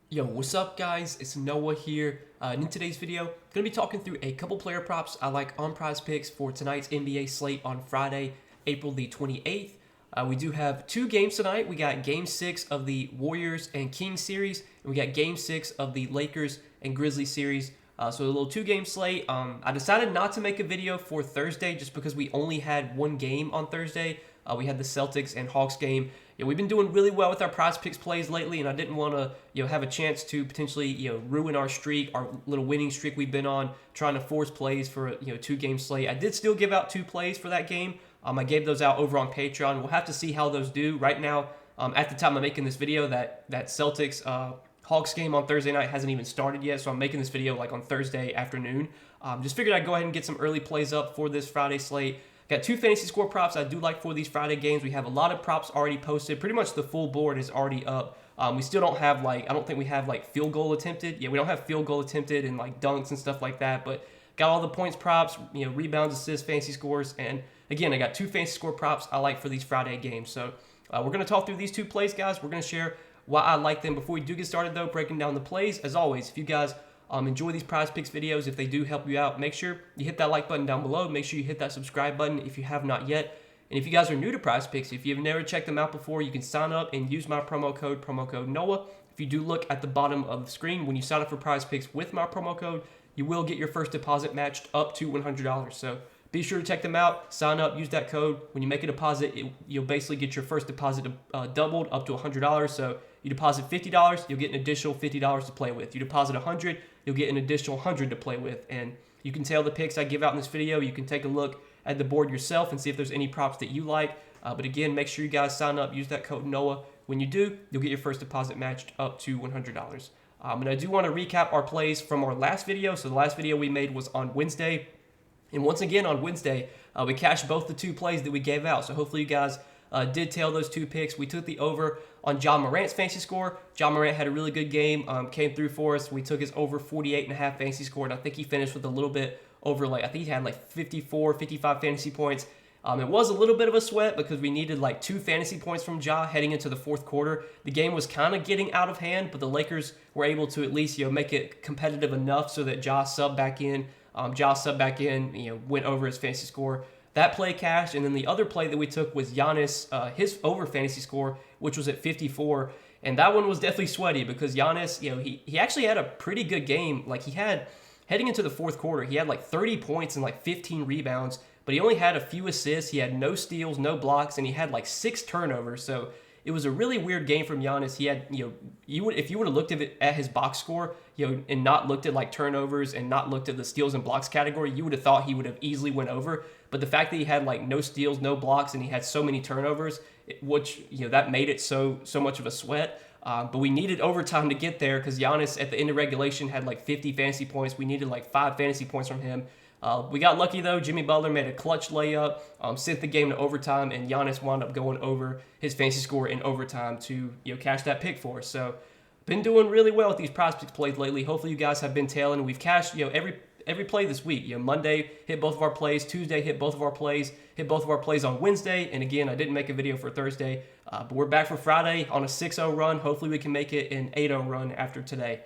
Yo, what's up guys? It's Noah here. In today's video, I'm going to be talking through a couple player props I like on Prizepicks for tonight's NBA slate on Friday, April the 28th. We do have two games tonight. We got Game 6 of the Warriors and Kings series, and we got Game 6 of the Lakers and Grizzlies series. So a little two-game slate. I decided not to make a video for Thursday just because we only had one game on Thursday. We had the Celtics and Hawks game. We've been doing really well with our Prizepicks plays lately, and I didn't want to have a chance to potentially ruin our streak, our little winning streak we've been on, trying to force plays for a two-game slate. I did still give out two plays for that game. I gave those out over on Patreon. We'll have to see how those do. Right now, at the time I'm making this video, that Celtics Hawks game on Thursday night hasn't even started yet, so I'm making this video like on Thursday afternoon. Just figured I'd go ahead and get some early plays up for this Friday slate. Got two fantasy score props I do like for these Friday games. We have a lot of props already posted. Pretty much the full board is already up. We still don't have I don't think we have field goal attempted. Yeah, we don't have field goal attempted and dunks and stuff like that, but got all the points props, rebounds, assists, fantasy scores, and again, I got two fantasy score props I like for these Friday games. So we're going to talk through these two plays, guys. We're going to share why I like them. Before we do get started, though, breaking down the plays, as always, if you guys enjoy these Prizepicks videos, if they do help you out, make sure you hit that like button down below. Make sure you hit that subscribe button if you have not yet. And if you guys are new to Prizepicks, if you've never checked them out before, you can sign up and use my promo code Noah. If you do look at the bottom of the screen, when you sign up for Prizepicks with my promo code, you will get your first deposit matched up to $100. So be sure to check them out, sign up, use that code. When you make a deposit, you'll basically get your first deposit doubled up to $100. So you deposit $50, you'll get an additional $50 to play with. You deposit $100, you'll get an additional $100 to play with. And you can tell the picks I give out in this video. You can take a look at the board yourself and see if there's any props that you like. But again, make sure you guys sign up, use that code Noah. When you do, you'll get your first deposit matched up to $100. And I do want to recap our plays from our last video. So the last video we made was on Wednesday. And once again, on Wednesday, we cashed both the two plays that we gave out. So hopefully you guys did tail those two picks. We took the over on Ja Morant's fantasy score. Ja Morant had a really good game, came through for us. We took his over 48.5 fantasy score, and I think he finished with a little bit over, I think he had 54, 55 fantasy points. It was a little bit of a sweat because we needed 2 fantasy points from Ja heading into the fourth quarter. The game was kind of getting out of hand, but the Lakers were able to at least make it competitive enough so that Ja subbed back in. Went over his fantasy score. That play cashed, and then the other play that we took was Giannis, his over fantasy score, which was at 54, and that one was definitely sweaty because Giannis, he actually had a pretty good game. He had, heading into the fourth quarter, he had 30 points and 15 rebounds, but he only had a few assists. He had no steals, no blocks, and he had 6 turnovers. So it was a really weird game from Giannis. He had, if you would have looked at his box score, and not looked at that and not looked at the steals and blocks category, you would have thought he would have easily went over. But the fact that he had no steals, no blocks, and he had so many turnovers, which that made it so much of a sweat. But we needed overtime to get there because Giannis at the end of regulation had 50 fantasy points. We needed 5 fantasy points from him. We got lucky though. Jimmy Butler made a clutch layup, sent the game to overtime, and Giannis wound up going over his fantasy score in overtime to cash that pick for us. So been doing really well with these Prizepicks plays lately. Hopefully you guys have been tailing. We've cashed every play this week. Monday hit both of our plays, Tuesday hit both of our plays, on Wednesday, and again I didn't make a video for Thursday, but we're back for Friday on a 6-0 run. Hopefully we can make it an 8-0 run after today.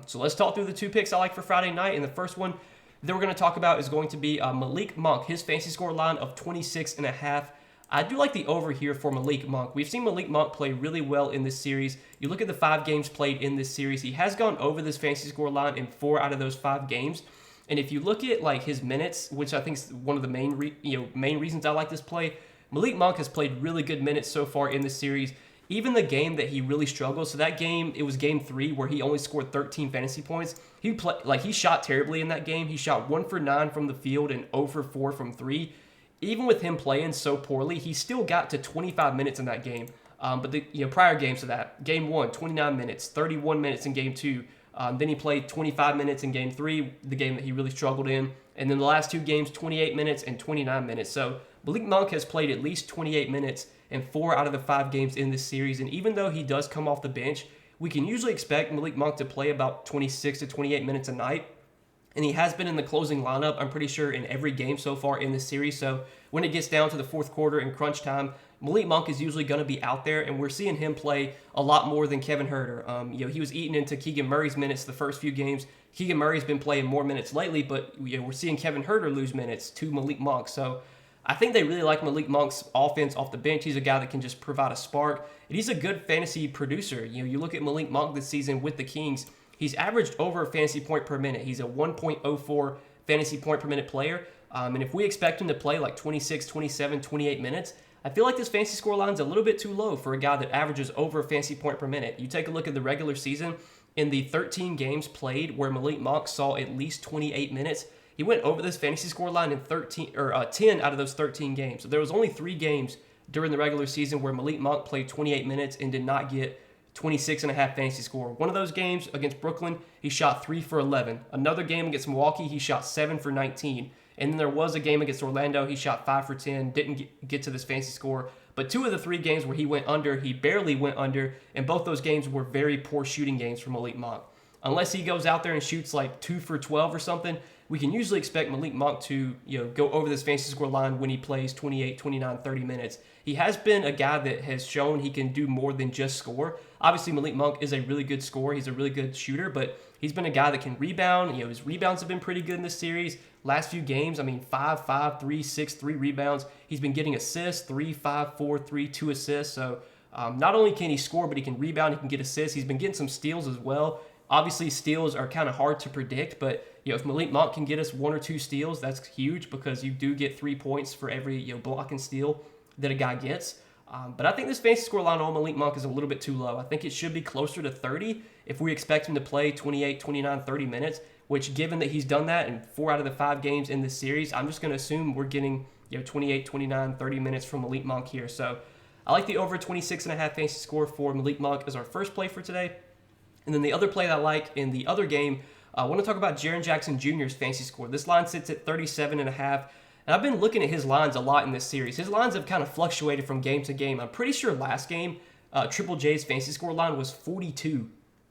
So let's talk through the two picks I like for Friday night, and the first one that we're going to talk about is going to be Malik Monk, his fantasy score line of 26.5. I do like the over here for Malik Monk. We've seen Malik Monk play really well in this series. You look at the 5 games played in this series, he has gone over this fantasy score line in 4 out of those 5 games. And if you look at his minutes, which I think is one of the main reasons I like this play, Malik Monk has played really good minutes so far in this series. Even the game that he really struggled, so that game, it was game 3 where he only scored 13 fantasy points. He shot terribly in that game. He shot 1 for 9 from the field and 0 for 4 from 3. Even with him playing so poorly, he still got to 25 minutes in that game. But the prior games to that, game 1, 29 minutes, 31 minutes in game 2. Then he played 25 minutes in game 3, the game that he really struggled in. And then the last 2 games, 28 minutes and 29 minutes. So Malik Monk has played at least 28 minutes in 4 out of the 5 games in this series. And even though he does come off the bench, we can usually expect Malik Monk to play about 26 to 28 minutes a night. And he has been in the closing lineup, I'm pretty sure, in every game so far in this series. So when it gets down to the fourth quarter and crunch time, Malik Monk is usually going to be out there, and we're seeing him play a lot more than Kevin Huerter. He was eating into Keegan Murray's minutes the first few games. Keegan Murray's been playing more minutes lately, but we're seeing Kevin Huerter lose minutes to Malik Monk. So I think they really like Malik Monk's offense off the bench. He's a guy that can just provide a spark, and he's a good fantasy producer. You look at Malik Monk this season with the Kings. He's averaged over a fantasy point per minute. He's a 1.04 fantasy point per minute player. And if we expect him to play like 26, 27, 28 minutes, I feel like this fantasy score line is a little bit too low for a guy that averages over a fantasy point per minute. You take a look at the regular season, in the 13 games played where Malik Monk saw at least 28 minutes, he went over this fantasy score line in 10 out of those 13 games. So there was only 3 games during the regular season where Malik Monk played 28 minutes and did not get 26.5 fantasy score. One of those games against Brooklyn, he shot 3 for 11. Another game against Milwaukee, he shot 7 for 19. And then there was a game against Orlando, he shot 5 for 10, didn't get to this fantasy score. But 2 of the 3 games where he went under, he barely went under, and both those games were very poor shooting games for Malik Monk. Unless he goes out there and shoots like 2 for 12 or something, we can usually expect Malik Monk to go over this fantasy score line when he plays 28, 29, 30 minutes. He has been a guy that has shown he can do more than just score. Obviously, Malik Monk is a really good scorer. He's a really good shooter, but he's been a guy that can rebound. His rebounds have been pretty good in this series. Last few games, 5, 3, 6, 3 rebounds. He's been getting assists, 3, 5, 4, 3, 2 assists. So not only can he score, but he can rebound, he can get assists. He's been getting some steals as well. Obviously, steals are kind of hard to predict, but if Malik Monk can get us 1 or 2 steals, that's huge because you do get 3 points for every block and steal that a guy gets. But I think this fantasy score line on Malik Monk is a little bit too low. I think it should be closer to 30 if we expect him to play 28, 29, 30 minutes, which given that he's done that in 4 out of the 5 games in this series, I'm just going to assume we're getting 28, 29, 30 minutes from Malik Monk here. So I like the over 26.5 fantasy score for Malik Monk as our first play for today. And then the other play that I like in the other game, I want to talk about Jaren Jackson Jr.'s fantasy score. This line sits at 37.5. And I've been looking at his lines a lot in this series. His lines have kind of fluctuated from game to game. I'm pretty sure last game, Triple J's fantasy score line was 42.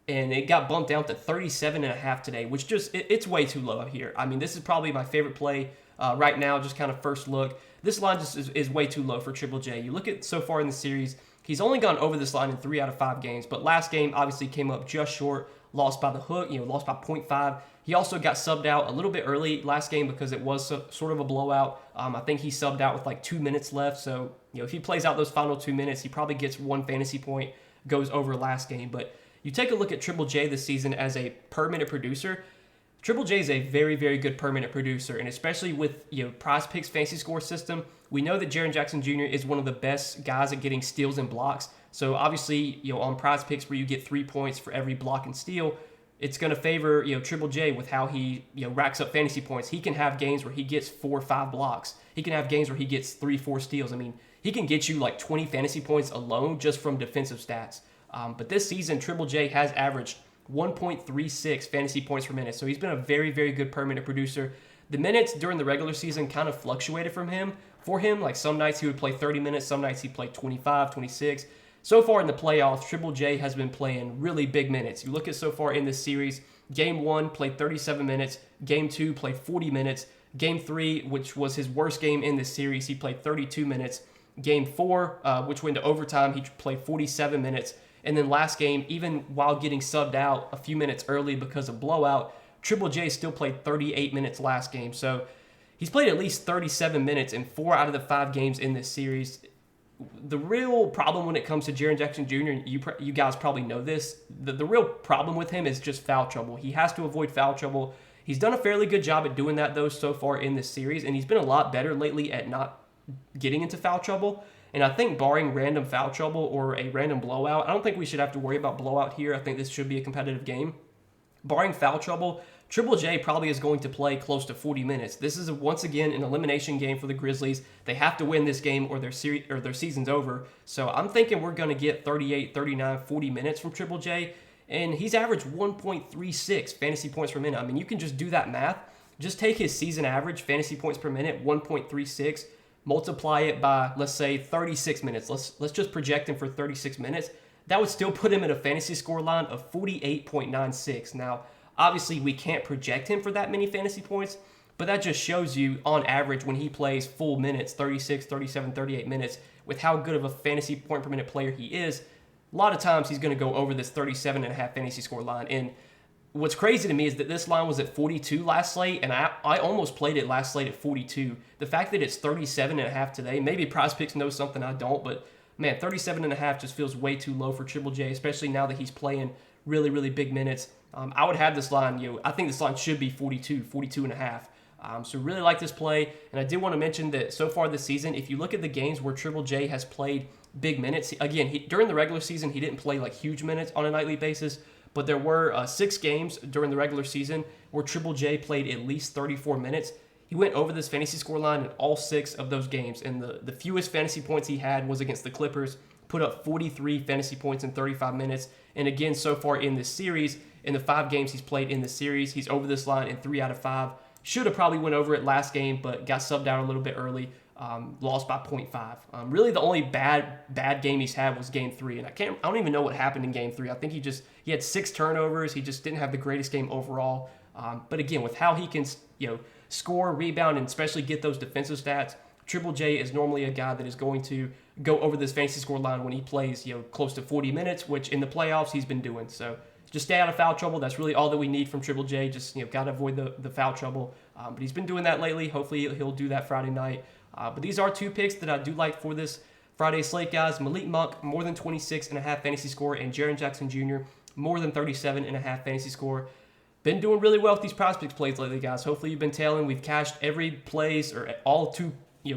And it got bumped down to 37.5 today, which it's way too low here. This is probably my favorite play right now, just kind of first look. This line just is way too low for Triple J. You look at so far in the series, he's only gone over this line in 3 out of 5 games. But last game obviously came up just short, lost by the hook, lost by 0.5. He also got subbed out a little bit early last game because it was sort of a blowout. I think he subbed out with like 2 minutes left. So, if he plays out those final 2 minutes, he probably gets 1 fantasy point, goes over last game. But you take a look at Triple J this season as a per minute producer. Triple J is a very, very good per minute producer, and especially with Prizepicks fantasy score system, we know that Jaren Jackson Jr. is one of the best guys at getting steals and blocks. So obviously, on Prizepicks where you get 3 points for every block and steal, it's going to favor Triple J with how he racks up fantasy points. He can have games where he gets 4 or 5 blocks. He can have games where he gets 3, 4 steals. He can get you like 20 fantasy points alone just from defensive stats. But this season, Triple J has averaged 1.36 fantasy points per minute. So he's been a very, very good per minute producer. The minutes during the regular season kind of fluctuated for him. Like some nights he would play 30 minutes, some nights he played 25, 26. So far in the playoffs, Triple J has been playing really big minutes. You look at so far in this series, Game 1 played 37 minutes, Game 2 played 40 minutes, Game 3, which was his worst game in this series, he played 32 minutes. Game 4, which went to overtime, he played 47 minutes. And then last game, even while getting subbed out a few minutes early because of blowout, Triple J still played 38 minutes last game. So he's played at least 37 minutes in 4 out of the 5 games in this series. The real problem when it comes to Jaren Jackson Jr., you guys probably know this, the real problem with him is just foul trouble. He has to avoid foul trouble. He's done a fairly good job at doing that, though, so far in this series, and he's been a lot better lately at not getting into foul trouble. And I think barring random foul trouble or a random blowout, I don't think we should have to worry about blowout here. I think this should be a competitive game. Barring foul trouble, Triple J probably is going to play close to 40 minutes. This is, once again, an elimination game for the Grizzlies. They have to win this game or their season's over. So I'm thinking we're going to get 38, 39, 40 minutes from Triple J. And he's averaged 1.36 fantasy points per minute. You can just do that math. Just take his season average fantasy points per minute, 1.36, multiply it by, let's say, 36 minutes. Let's just project him for 36 minutes. That would still put him in a fantasy score line of 48.96. Now, obviously, we can't project him for that many fantasy points, but that just shows you, on average, when he plays full minutes, 36, 37, 38 minutes, with how good of a fantasy point per minute player he is, a lot of times he's going to go over this 37.5 fantasy score line. And what's crazy to me is that this line was at 42 last slate, and I almost played it last slate at 42. The fact that it's 37.5 today, maybe Prizepicks knows something I don't, but man, 37.5 just feels way too low for Triple J, especially now that he's playing really, really big minutes. I would have this line, I think this line should be 42.5. So really like this play, and I did want to mention that so far this season, if you look at the games where Triple J has played big minutes, again, during the regular season, he didn't play like huge minutes on a nightly basis, but there were 6 games during the regular season where Triple J played at least 34 minutes. He went over this fantasy score line in all 6 of those games, and the fewest fantasy points he had was against the Clippers, put up 43 fantasy points in 35 minutes. And again, so far in this series, in the 5 games he's played in this series, he's over this line in 3 out of 5. Should have probably went over it last game, but got subbed out a little bit early. Lost by 0.5. Really, the only bad game he's had was Game 3, and I don't even know what happened in Game 3. I think he had 6 turnovers. He just didn't have the greatest game overall. But again, with how he can score, rebound, and especially get those defensive stats, Triple J is normally a guy that is going to go over this fantasy score line when he plays close to 40 minutes, which in the playoffs he's been doing. So just stay out of foul trouble. That's really all that we need from Triple J. Just got to avoid the foul trouble. But he's been doing that lately. Hopefully he'll do that Friday night. But these are 2 picks that I do like for this Friday slate, guys. Malik Monk, more than 26.5 fantasy score, and Jaren Jackson Jr., more than 37.5 fantasy score. Been doing really well with these Prizepicks plays lately, guys. Hopefully you've been tailing. We've cashed every plays, or all 2,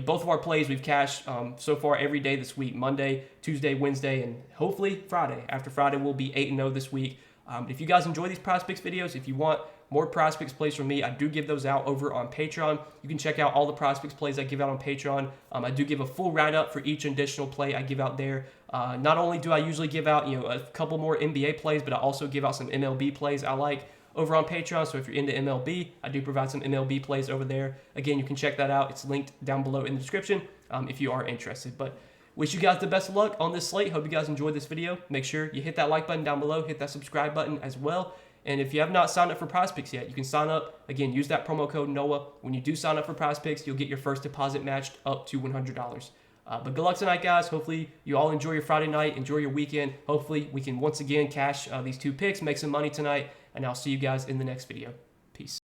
both of our plays we've cashed so far every day this week, Monday, Tuesday, Wednesday, and hopefully Friday. After Friday, we'll be 8-0 this week. If you guys enjoy these Prizepicks videos, if you want more Prizepicks plays from me, I do give those out over on Patreon. You can check out all the Prizepicks plays I give out on Patreon. I do give a full write-up for each additional play I give out there. Not only do I usually give out a couple more NBA plays, but I also give out some MLB plays I like over on Patreon. So if you're into MLB, I do provide some MLB plays over there. Again, you can check that out. It's linked down below in the description if you are interested. But wish you guys the best of luck on this slate. Hope you guys enjoyed this video. Make sure you hit that like button down below. Hit that subscribe button as well. And if you have not signed up for Prizepicks yet, you can sign up. Again, use that promo code NOAH. When you do sign up for Prizepicks, you'll get your first deposit matched up to $100. But good luck tonight, guys. Hopefully you all enjoy your Friday night. Enjoy your weekend. Hopefully we can once again cash these 2 picks, make some money tonight. And I'll see you guys in the next video. Peace.